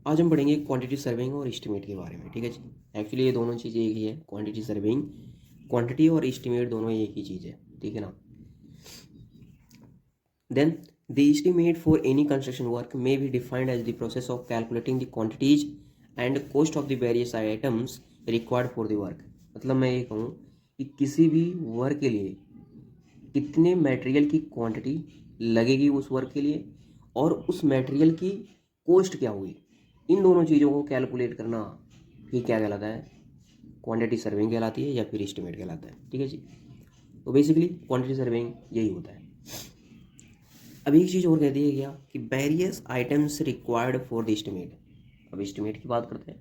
आज हम पढ़ेंगे क्वांटिटी सर्विंग और एस्टिमेट के बारे में। ठीक है जी। एक्चुअली ये दोनों चीज़ें एक ही है, क्वांटिटी सर्विंग, क्वांटिटी और एस्टिमेट दोनों एक ही चीज़ है। ठीक है ना। Then the estimate for any construction work may be defined as the process of calculating the quantities and cost of the various items required for the work. मतलब मैं ये कहूँ कि किसी भी वर्क के लिए कितने मटेरियल की क्वांटिटी लगेगी उस वर्क के लिए और उस मटेरियल की कॉस्ट क्या हुई, इन दोनों चीज़ों को कैलकुलेट करना ही क्या कहलाता है, क्वांटिटी सर्विंग कहलाती है या फिर एस्टिमेट कहलाता है। ठीक है जी। तो बेसिकली क्वांटिटी सर्विंग यही होता है। अब एक चीज़ और कहती है क्या कि various items required for the estimate. अब एस्टिमेट की बात करते हैं।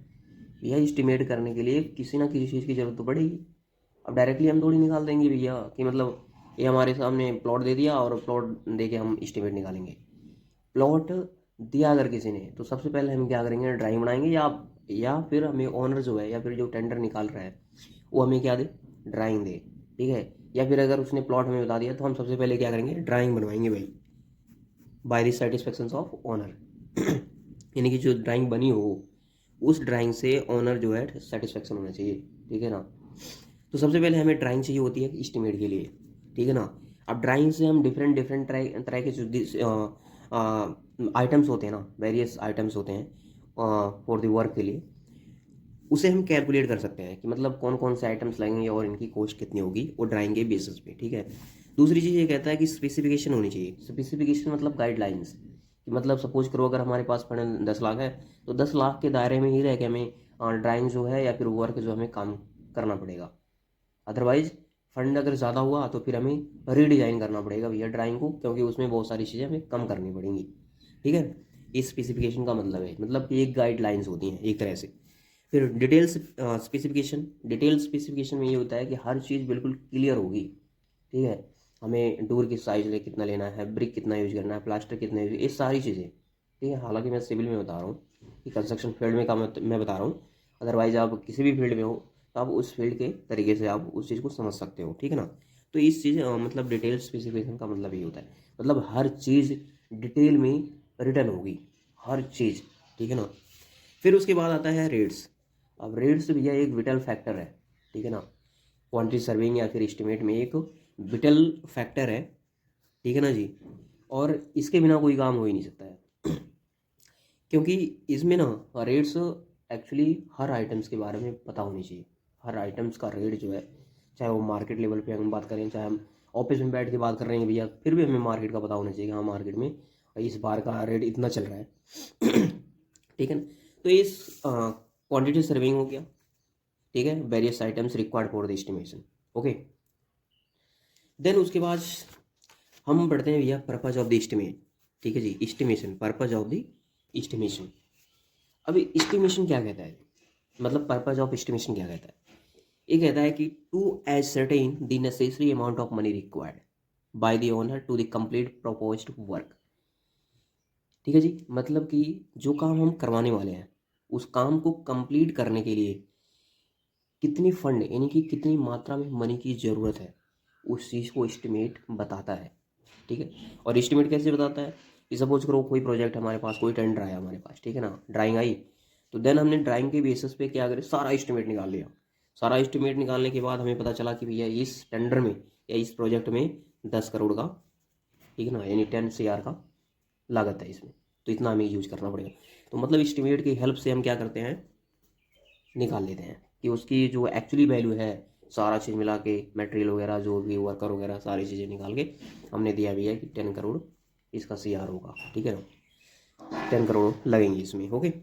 भैया एस्टिमेट करने के लिए किसी ना किसी चीज़ की ज़रूरत तो पड़ेगी। अब डायरेक्टली हम थोड़ी निकाल देंगे भैया कि मतलब ये हमारे सामने प्लॉट दे दिया और प्लॉट दे के हम एस्टिमेट निकालेंगे। प्लॉट दिया अगर किसी ने तो सबसे पहले हम क्या करेंगे, ड्राइंग बनाएंगे या फिर हमें ओनर जो है या फिर जो टेंडर निकाल रहा है वो हमें क्या दे, ड्राइंग दे। ठीक है। या फिर अगर उसने प्लॉट हमें बता दिया तो हम सबसे पहले क्या करेंगे, ड्राइंग बनवाएंगे भाई, by the satisfaction of owner. यानी कि जो ड्राइंग बनी हो उस ड्राइंग से ओनर जो है सेटिस्फेक्शन होना चाहिए। ठीक है ना। तो सबसे पहले हमें ड्राइंग चाहिए होती है एस्टिमेट के लिए। ठीक है ना। अब ड्राइंग से हम डिफरेंट डिफरेंट तरह के जो आइटम्स होते हैं ना, वेरियस आइटम्स होते हैं फॉर द वर्क के लिए, उसे हम कैलकुलेट कर सकते हैं कि मतलब कौन कौन से आइटम्स लगेंगे और इनकी कॉस्ट कितनी होगी वो ड्राइंग के बेसिस पे। ठीक है। दूसरी चीज़ ये कहता है कि स्पेसिफिकेशन होनी चाहिए। स्पेसिफिकेशन मतलब गाइडलाइंस, कि मतलब सपोज करो अगर हमारे पास फंड 10 लाख है तो 10 लाख के दायरे में ही रह के हमें ड्राइंग जो है या फिर वर्क जो हमें काम करना पड़ेगा। अदरवाइज फंड अगर ज़्यादा हुआ तो फिर हमें रीडिज़ाइन करना पड़ेगा भैया ड्राइंग को, क्योंकि उसमें बहुत सारी चीज़ें हमें कम करनी पड़ेंगी। ठीक है। इस स्पेसिफिकेशन का मतलब है, मतलब कि एक गाइडलाइंस होती हैं एक तरह से। फिर डिटेल्स स्पेसिफिकेशन, डिटेल स्पेसिफिकेशन में ये होता है कि हर चीज़ बिल्कुल क्लियर होगी। ठीक है। हमें डोर की साइज कितना लेना है, ब्रिक कितना यूज करना है, प्लास्टर कितना यूज, ये सारी चीज़ें। ठीक है। हालांकि मैं सिविल में बता रहा हूँ कि कंस्ट्रक्शन फील्ड में का मैं बता रहा हूँ। अदरवाइज आप किसी भी फील्ड में हो तो आप उस फील्ड के तरीके से आप उस चीज़ को समझ सकते हो। ठीक है ना। तो इस चीज़ मतलब डिटेल स्पेसिफिकेशन का मतलब ये होता है, मतलब हर चीज़ डिटेल में रिटर्न होगी, हर चीज़। ठीक है ना। फिर उसके बाद आता है रेट्स। अब रेट्स भैया एक विटल फैक्टर है। ठीक है ना। क्वांटिटी सर्विंग या फिर एस्टिमेट में एक विटल फैक्टर है। ठीक है ना जी। और इसके बिना कोई काम हो ही नहीं सकता है। क्योंकि इसमें ना रेट्स एक्चुअली हर आइटम्स के बारे में पता होनी चाहिए। हर आइटम्स का रेट जो है, चाहे वो मार्केट लेवल पे हम बात करें, चाहे हम ऑफिस में बैठ के बात कर रहे हैं भैया, फिर भी हमें मार्केट का पता होना चाहिए कि हाँ मार्केट में इस बार का रेट इतना चल रहा है। ठीक है ना। तो इस क्वांटिटी सर्विंग हो गया। ठीक है। Various items required for the estimation. Okay. Then उसके बाद हम पढ़ते हैं भैया पर्पज ऑफ द एस्टिमेट। ठीक है जी। Estimation, purpose of the estimation. अभी एस्टिमेशन क्या कहता है, मतलब पर्पज ऑफ एस्टिमेशन क्या कहता है। ये कहता है कि to ascertain the necessary amount of money required by the owner to the complete proposed work. ठीक है जी। मतलब कि जो काम हम करवाने वाले हैं उस काम को कंप्लीट करने के लिए कितनी फंड यानी कि कितनी मात्रा में मनी की ज़रूरत है, उस चीज़ को एस्टिमेट बताता है। ठीक है। और एस्टिमेट कैसे बताता है कि सपोज करो कोई प्रोजेक्ट हमारे पास, कोई टेंडर आया हमारे पास, ठीक है ना, ड्राइंग आई, तो देन हमने ड्राइंग के बेसिस पे क्या करें, सारा एस्टिमेट निकाल लिया। सारा एस्टिमेट निकालने के बाद हमें पता चला कि भैया इस टेंडर में या इस प्रोजेक्ट में 10 करोड़ का, ठीक है ना, यानी 10 CR का लागत है इसमें, तो इतना हमें यूज करना पड़ेगा। तो मतलब एस्टिमेट की हेल्प से हम क्या करते हैं, निकाल लेते हैं कि उसकी जो एक्चुअली वैल्यू है, सारा चीज़ मिला के मटेरियल वगैरह जो भी वर्कर वगैरह सारी चीज़ें निकाल के हमने दिया भी है कि 10 करोड़ इसका CR होगा। ठीक है ना। 10 करोड़ लगेंगे इसमें। ओके।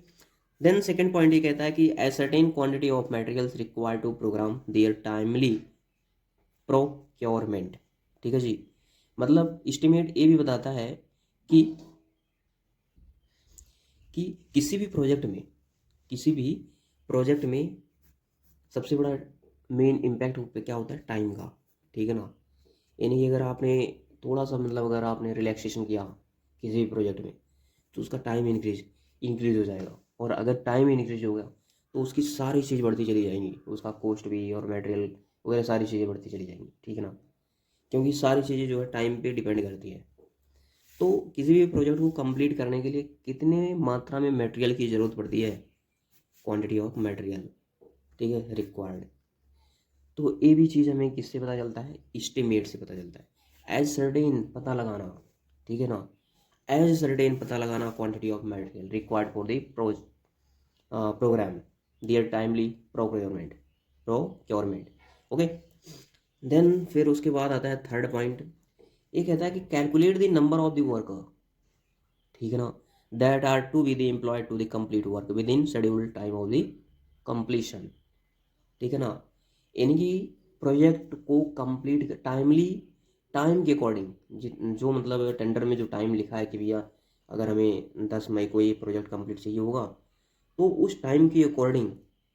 देन सेकेंड पॉइंट ये कहता है कि ascertain quantity of materials required to program their timely procurement. ठीक है जी। मतलब एस्टिमेट ये भी बताता है कि कि किसी भी प्रोजेक्ट में, किसी भी प्रोजेक्ट में सबसे बड़ा मेन इम्पैक्ट क्या होता है, टाइम का। ठीक है ना। यानी कि अगर आपने थोड़ा सा मतलब अगर आपने रिलैक्सेशन किया किसी भी प्रोजेक्ट में तो उसका टाइम इंक्रीज हो जाएगा, और अगर टाइम इंक्रीज हो गया तो उसकी सारी चीज़ बढ़ती चली जाएंगी, उसका कॉस्ट भी और मटेरियल वगैरह सारी चीज़ें बढ़ती चली जाएंगी। ठीक है ना। क्योंकि सारी चीज़ें जो है टाइम पे डिपेंड करती है। तो किसी भी प्रोजेक्ट को कंप्लीट करने के लिए कितने मात्रा में मटेरियल की ज़रूरत पड़ती है, क्वांटिटी ऑफ मटेरियल, ठीक है, रिक्वायर्ड। तो ये भी चीज़ हमें किससे पता चलता है, एस्टिमेट से पता चलता है। एज सर्टेन पता लगाना, ठीक है ना, एज सर्टेन पता लगाना quantity of material required for the program, their timely procurement. Okay, then फिर उसके बाद आता है थर्ड पॉइंट, ये कहता है कि calculate the number of the worker, ठीक है ना, that are to be the employed to the complete work within scheduled time of the completion, ठीक है ना। यानी कि प्रोजेक्ट को कंप्लीट टाइमली, टाइम के अकॉर्डिंग, जो मतलब टेंडर में जो टाइम लिखा है कि भैया अगर हमें 10 मई को ये प्रोजेक्ट कंप्लीट चाहिए होगा, तो उस टाइम के अकॉर्डिंग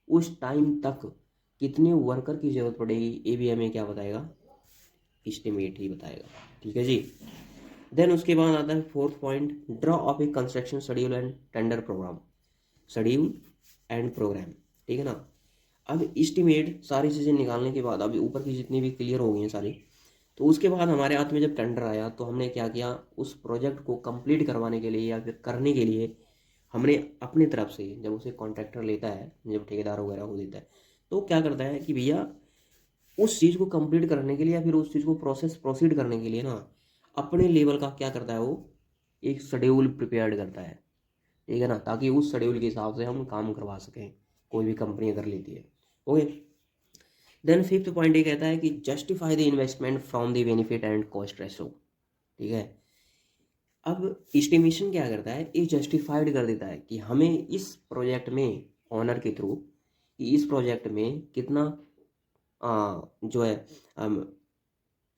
उस टाइम तक कितने वर्कर की ज़रूरत पड़ेगी, ये भी हमें क्या बताएगा, एस्टिमेट ही बताएगा, ठीक है जी। देन उसके बाद आता है fourth point, draw of a construction schedule and tender programme, schedule and programme, ठीक है ना। अब एस्टिमेट सारी चीज़ें निकालने के बाद, अभी ऊपर की जितनी भी क्लियर हो गई हैं सारी, तो उसके बाद हमारे हाथ में जब टेंडर आया तो हमने क्या किया, उस प्रोजेक्ट को कंप्लीट करवाने के लिए या फिर करने के लिए हमने अपनी तरफ से, जब उसे कॉन्ट्रैक्टर लेता है, जब ठेकेदार वगैरह को देता है, तो क्या करता है कि भैया उस चीज़ को कंप्लीट करने के लिए या फिर उस चीज़ को प्रोसीड करने के लिए ना, अपने लेवल का क्या करता है वो, एक शेड्यूल प्रिपेयर्ड करता है, ठीक है ना, ताकि उस शेड्यूल के हिसाब से हम काम करवा सकें, कोई भी कंपनी अगर लेती है। ओके, देन फिफ्थ पॉइंट ये कहता है कि justify the investment from the benefit and cost ratio, ठीक है। अब एस्टिमेशन क्या करता है, ये जस्टिफाइड कर देता है कि हमें इस प्रोजेक्ट में, ऑनर के थ्रू, कि इस प्रोजेक्ट में कितना जो है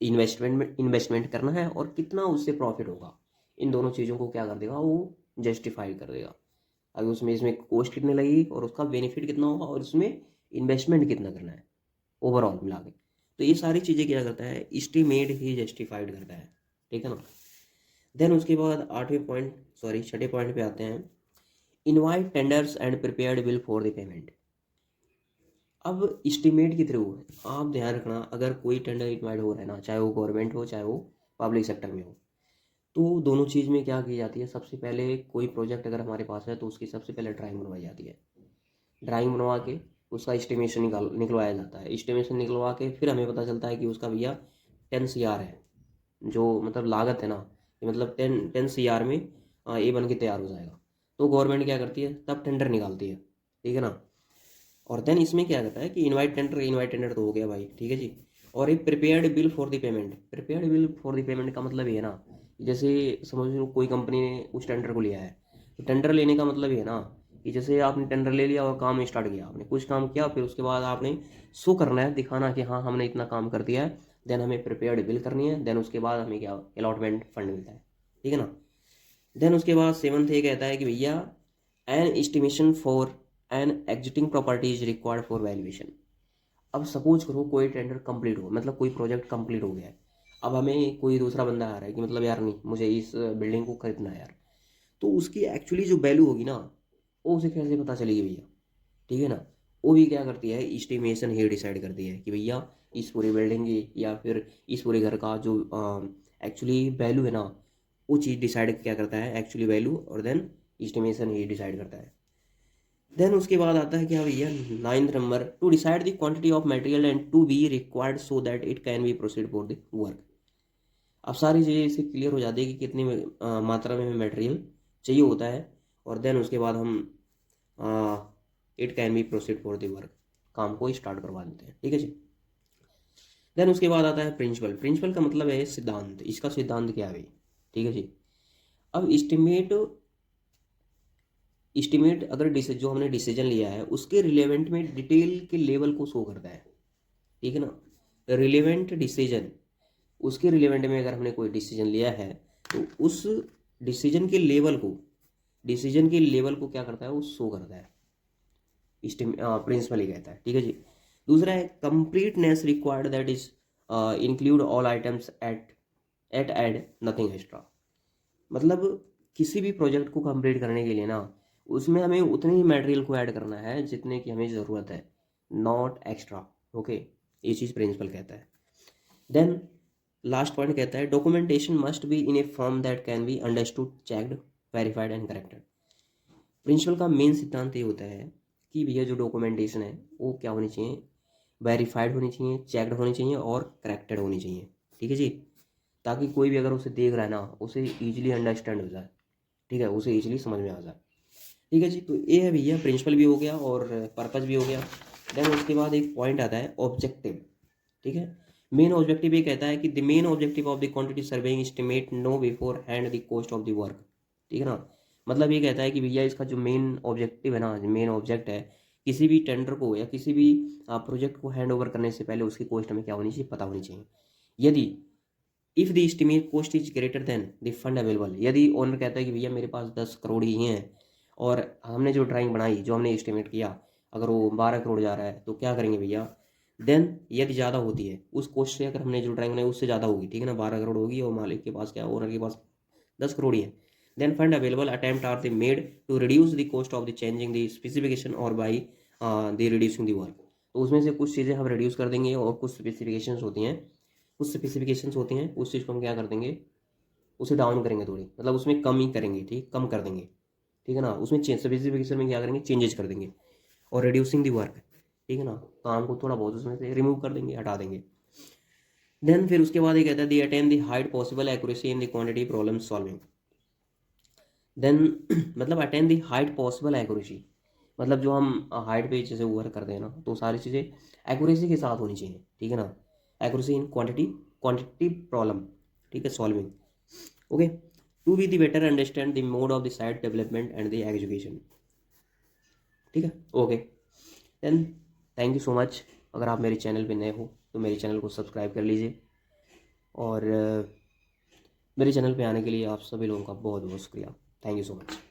इन्वेस्टमेंट करना है और कितना उससे प्रॉफिट होगा, इन दोनों चीज़ों को क्या कर देगा, वो जस्टिफाई कर देगा। अगर उसमें इसमें कॉस्ट कितनी लगेगी और उसका बेनिफिट कितना होगा और उसमें इन्वेस्टमेंट कितना करना है ओवरऑल मिला के, तो ये सारी चीज़ें क्या करता है, एस्टिमेट ही जस्टिफाइड करता है, ठीक है ना। देन उसके बाद छठे पॉइंट पे आते हैं, invite tenders and prepared bill for the payment. अब एस्टिमेट के थ्रू आप ध्यान रखना, अगर कोई टेंडर इन्वाइट हो रहा है ना, चाहे वो गवर्नमेंट हो चाहे वो पब्लिक सेक्टर में हो, तो दोनों चीज़ में क्या की जाती है, सबसे पहले कोई प्रोजेक्ट अगर हमारे पास है तो उसकी सबसे पहले ड्राइंग बनवाई जाती है। ड्राइंग बनवा के उसका एस्टिमेशन निकलवाया जाता है। एस्टिमेशन निकलवा के फिर हमें पता चलता है कि उसका भैया 10 CR है, जो मतलब लागत है ना, ये मतलब 10 CR में ये बन के तैयार हो जाएगा। तो गवर्नमेंट क्या करती है, तब टेंडर निकालती है, ठीक है ना। और देन इसमें क्या करता है कि इनवाइट टेंडर तो हो गया भाई, ठीक है जी। और एक prepared bill for the payment, prepared bill for the payment का मतलब ये है ना, जैसे समझ लो कोई कंपनी ने उस टेंडर को लिया है, तो टेंडर लेने का मतलब ये है ना कि जैसे आपने टेंडर ले लिया और काम स्टार्ट किया, आपने कुछ काम किया, फिर उसके बाद आपने शो करना है, दिखाना कि हाँ हमने इतना काम कर दिया है, देन हमें प्रिपेयर्ड बिल करनी है, देन उसके बाद हमें क्या, अलॉटमेंट फंड मिलता है, ठीक है ना। देन उसके बाद सेवन्थ ये कहता है कि भैया an estimation for an existing property is required for valuation. अब सपोज करो कोई टेंडर कंप्लीट हो, मतलब कोई प्रोजेक्ट कंप्लीट हो गया है, अब हमें कोई दूसरा बंदा आ रहा है कि मतलब यार नहीं मुझे इस बिल्डिंग को खरीदना है यार, तो उसकी एक्चुअली जो वैल्यू होगी ना, वो उसे कैसे पता चलेगी भैया, ठीक है ना। वो भी क्या करती है, एस्टिमेशन ही डिसाइड करती है कि भैया इस पूरी बिल्डिंग की या फिर इस पूरे घर का जो एक्चुअली वैल्यू है ना, वो चीज़ डिसाइड क्या करता है, एक्चुअली वैल्यू, और देन एस्टिमेशन ही डिसाइड करता है। देन उसके बाद आता है क्या भैया, ninth number, to decide the quantity of material and to be required so that it can be proceed for the work. अब सारी चीज़ें इससे क्लियर हो जाती है कि कितनी मात्रा में हमें मटेरियल चाहिए होता है, और देन उसके बाद हम it can be proceed for the work, काम को स्टार्ट करवा देते हैं, ठीक है जी। देन उसके बाद आता है प्रिंसिपल। प्रिंसिपल का मतलब है सिद्धांत, इसका सिद्धांत क्या है, ठीक है जी। अब एस्टिमेट अगर जो हमने डिसीजन लिया है उसके रिलेवेंट में डिटेल के लेवल को शो करता है, ठीक है ना। रिलेवेंट डिसीजन, उसके रिलेवेंट में अगर हमने कोई डिसीजन लिया है तो उस डिसीजन के लेवल को क्या करता है, वो शो करता है, प्रिंसिपल ही कहता है, ठीक है जी। दूसरा है completeness required, that is include all items at add nothing extra. मतलब किसी भी प्रोजेक्ट को कंप्लीट करने के लिए ना, उसमें हमें उतने ही मटेरियल को ऐड करना है जितने की हमें ज़रूरत है, नॉट एक्स्ट्रा। ओके, ये चीज़ प्रिंसिपल कहता है। देन लास्ट पॉइंट कहता है documentation must be in a form that can be understood, checked, verified and corrected. Principle का मेन सिद्धांत ये होता है कि भैया जो डॉक्यूमेंटेशन है वो क्या होनी चाहिए, वेरीफाइड होनी चाहिए, चेक्ड होनी चाहिए और करेक्टेड होनी चाहिए। ठीक है जी, ताकि कोई भी अगर उसे देख रहा है ना उसे ईजिली अंडरस्टैंड हो जाए, ठीक है, उसे ईजिली समझ में आ जाए। ठीक है जी, तो ये है भैया प्रिंसिपल भी हो गया और पर्पस भी हो गया। देन उसके बाद एक पॉइंट आता है ऑब्जेक्टिव। ठीक है, मेन ऑब्जेक्टिव ये कहता है कि the main objective of the quantity surveying estimate know beforehand the cost of the work. ठीक है ना, मतलब ये कहता है कि भैया इसका जो मेन ऑब्जेक्टिव है ना, मेन ऑब्जेक्ट है, किसी भी टेंडर को या किसी भी प्रोजेक्ट को हैंड ओवर करने से पहले उसकी कॉस्ट हमें क्या होनी चाहिए, पता होनी चाहिए। यदि if the estimate cost is greater than the fund available, यदि ओनर कहता है कि भैया मेरे पास 10 करोड़ ही हैं और हमने जो ड्राइंग बनाई, जो हमने एस्टिमेट किया, अगर वो 12 करोड़ जा रहा है तो क्या करेंगे भैया, देन यदि ज़्यादा होती है उस कॉस्ट से, अगर हमने जो ड्राइंग बनाई उससे ज़्यादा होगी, ठीक है ना, 12 करोड़ होगी और मालिक के पास क्या, ओनर के पास 10 करोड़ ही है, then fund available attempt are the made to reduce the cost of the changing the specification और by the reducing the work. तो उसमें से कुछ चीज़ें हम रिड्यूस कर देंगे और कुछ स्पेसिफिकेशंस होती हैं, कुछ स्पेसिफिकेशंस होती हैं उस चीज़ को हम क्या कर देंगे, उसे डाउन करेंगे थोड़ी, मतलब उसमें कम ही करेंगे, ठीक, कम कर देंगे। ठीक है ना, उसमें स्पेसिफिकेशन में क्या करेंगे, चेंजेस कर देंगे और रिड्यूसिंग दी वर्क। ठीक है ना, काम को थोड़ा बहुत उसमें से रिमूव कर देंगे, हटा देंगे। देन फिर उसके बाद ये कहता है the attain the highest possible accuracy in the quantity problem solving. Then मतलब attain the highest possible accuracy, मतलब जो हम हाइट पे जैसे वर्क करते हैं ना, तो सारी चीज़ें एक्यूरेसी के साथ होनी चाहिए। ठीक है ना, accuracy in quantity, quantity problem, ठीक है, solving. Okay, to be the better understand the mode of the site development and the execution. ठीक है, okay, then thank you so much. अगर आप मेरे चैनल पे नए हो तो मेरे चैनल को सब्सक्राइब कर लीजिए और मेरे चैनल पे आने के लिए आप सभी लोगों का बहुत बहुत शुक्रिया। Thank you so much.